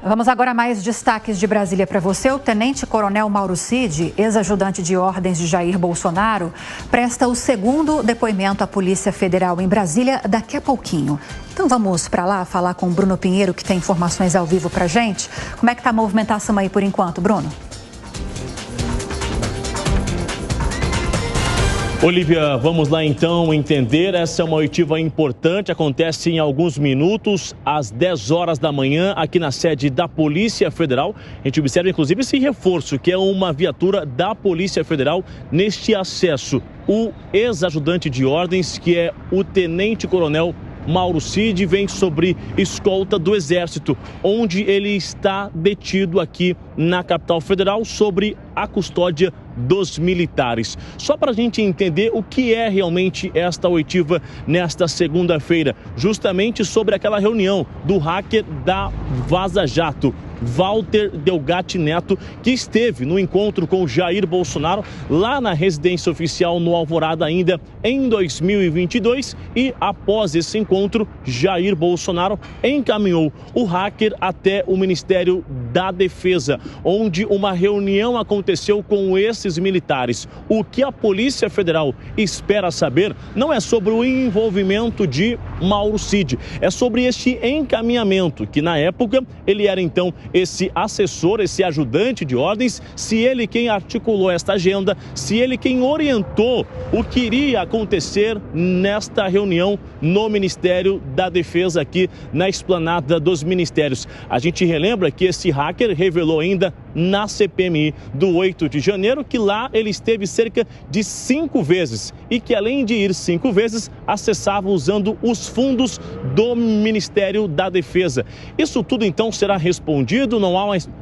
Vamos agora a mais destaques de Brasília para você. O tenente-coronel Mauro Cid, ex-ajudante de ordens de Jair Bolsonaro, presta o segundo depoimento à Polícia Federal em Brasília daqui a pouquinho. Então vamos para lá falar com o Bruno Pinheiro, que tem informações ao vivo para a gente. Como é que está a movimentação aí por enquanto, Bruno? Olívia, vamos lá então entender. Essa é uma oitiva importante, acontece em alguns minutos, às 10 horas da manhã, aqui na sede da Polícia Federal. A gente observa inclusive esse reforço, que é uma viatura da Polícia Federal neste acesso. O ex-ajudante de ordens, que é o tenente-coronel Mauro Cid, vem sobre escolta do Exército, onde ele está detido aqui na capital federal sobre a custódia dos militares. Só para a gente entender o que é realmente esta oitiva nesta segunda-feira, justamente sobre aquela reunião do hacker da Vaza Jato, Walter Delgatti Neto, que esteve no encontro com Jair Bolsonaro lá na residência oficial no Alvorada ainda em 2022 e após esse encontro, Jair Bolsonaro encaminhou o hacker até o Ministério da Defesa, onde uma reunião aconteceu com esses militares. O que a Polícia Federal espera saber não é sobre o envolvimento de Mauro Cid, é sobre este encaminhamento, que na época ele era então esse assessor, esse ajudante de ordens, se ele quem articulou esta agenda, se ele quem orientou o que iria acontecer nesta reunião no Ministério da Defesa, aqui na esplanada dos ministérios. A gente relembra que esse hacker revelou ainda na CPMI do 8 de janeiro que lá ele esteve cerca de 5 vezes e que além de ir 5 vezes, acessava usando os fundos do Ministério da Defesa. Isso tudo então será respondido,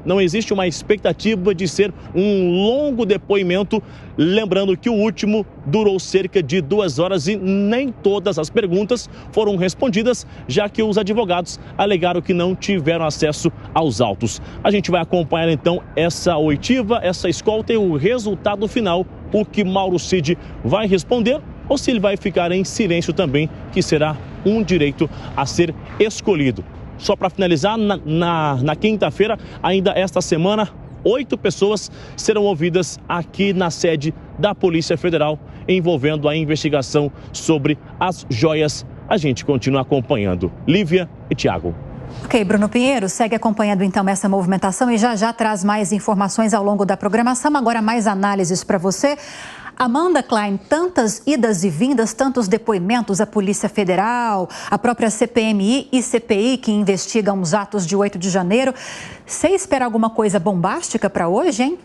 não existe uma expectativa de ser um longo depoimento, lembrando que o último durou cerca de 2 horas e nem todas as perguntas foram respondidas, já que os advogados alegaram que não tiveram acesso aos autos. A gente vai acompanhar então essa oitiva, essa escolta e o resultado final, o que Mauro Cid vai responder ou se ele vai ficar em silêncio também, que será um direito a ser escolhido. Só para finalizar, na quinta-feira, ainda esta semana, 8 pessoas serão ouvidas aqui na sede da Polícia Federal, envolvendo a investigação sobre as joias. A gente continua acompanhando. Lívia e Tiago. Ok, Bruno Pinheiro, segue acompanhando então essa movimentação e já traz mais informações ao longo da programação. Agora mais análises para você. Amanda Klein, tantas idas e vindas, tantos depoimentos à Polícia Federal, a própria CPMI e CPI que investigam os atos de 8 de janeiro. Você espera alguma coisa bombástica para hoje, hein?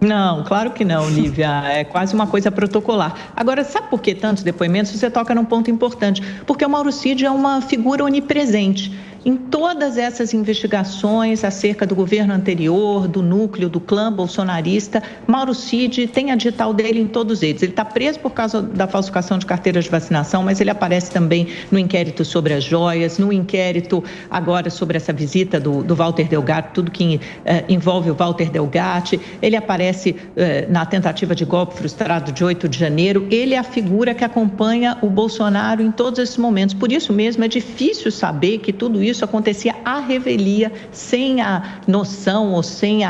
Não, claro que não, Lívia. É quase uma coisa protocolar. Agora, sabe por que tantos depoimentos? Você toca num ponto importante. Porque o Mauro Cid é uma figura onipresente. Em todas essas investigações acerca do governo anterior, do núcleo, do clã bolsonarista, Mauro Cid tem a digital dele em todos eles. Ele está preso por causa da falsificação de carteiras de vacinação, mas ele aparece também no inquérito sobre as joias, no inquérito agora sobre essa visita do Walter Delgatti, tudo que envolve o Walter Delgatti. Ele aparece na tentativa de golpe frustrado de 8 de janeiro. Ele é a figura que acompanha o Bolsonaro em todos esses momentos. Por isso mesmo é difícil saber que tudo isso acontecia à revelia, sem a noção ou sem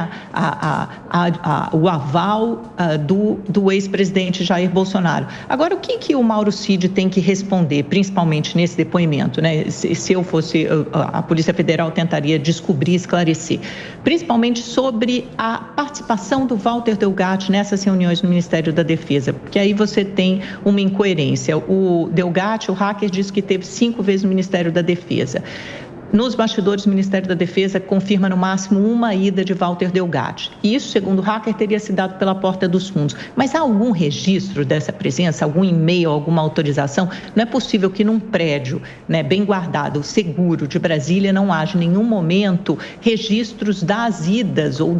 o aval do ex-presidente Jair Bolsonaro. Agora, o que o Mauro Cid tem que responder, principalmente nesse depoimento, né? Se eu fosse a Polícia Federal, tentaria descobrir, esclarecer, principalmente sobre a participação do Walter Delgatti nessas reuniões no Ministério da Defesa, porque aí você tem uma incoerência. O Delgatti, o hacker, disse que teve 5 vezes no Ministério da Defesa. Nos bastidores do Ministério da Defesa, confirma no máximo uma ida de Walter Delgatti. Isso, segundo o hacker, teria se dado pela porta dos fundos. Mas há algum registro dessa presença, algum e-mail, alguma autorização? Não é possível que num prédio, né, bem guardado, seguro de Brasília, não haja em nenhum momento registros das idas ou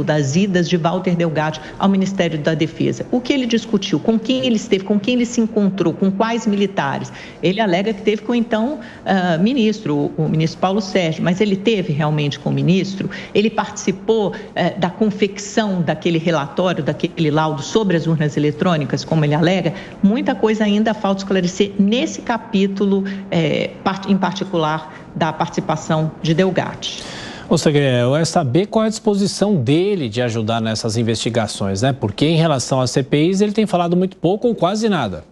das idas de Walter Delgatti ao Ministério da Defesa. O que ele discutiu, com quem ele esteve, com quem ele se encontrou, com quais militares? Ele alega que teve com o então ministro, o ministro Paulo Sérgio, mas ele teve realmente com o ministro, ele participou da confecção daquele relatório, daquele laudo sobre as urnas eletrônicas, como ele alega. Muita coisa ainda falta esclarecer nesse capítulo, em particular, da participação de Delgatti. Ô, Segré, é saber qual é a disposição dele de ajudar nessas investigações, né? Porque em relação às CPIs ele tem falado muito pouco ou quase nada.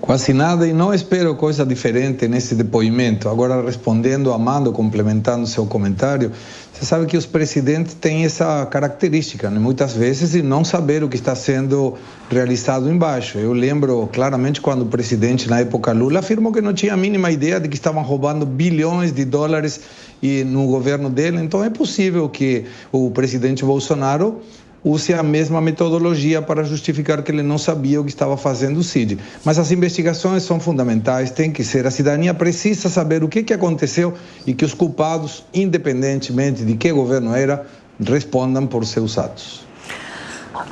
Quase nada, e não espero coisa diferente nesse depoimento. Agora, respondendo, Amado, complementando seu comentário, você sabe que os presidentes têm essa característica, né? Muitas vezes, de não saber o que está sendo realizado embaixo. Eu lembro claramente quando o presidente, na época Lula, afirmou que não tinha a mínima ideia de que estavam roubando bilhões de dólares no governo dele. Então, é possível que o presidente Bolsonaro use a mesma metodologia para justificar que ele não sabia o que estava fazendo o CID. Mas as investigações são fundamentais, tem que ser. A cidadania precisa saber o que aconteceu e que os culpados, independentemente de que governo era, respondam por seus atos.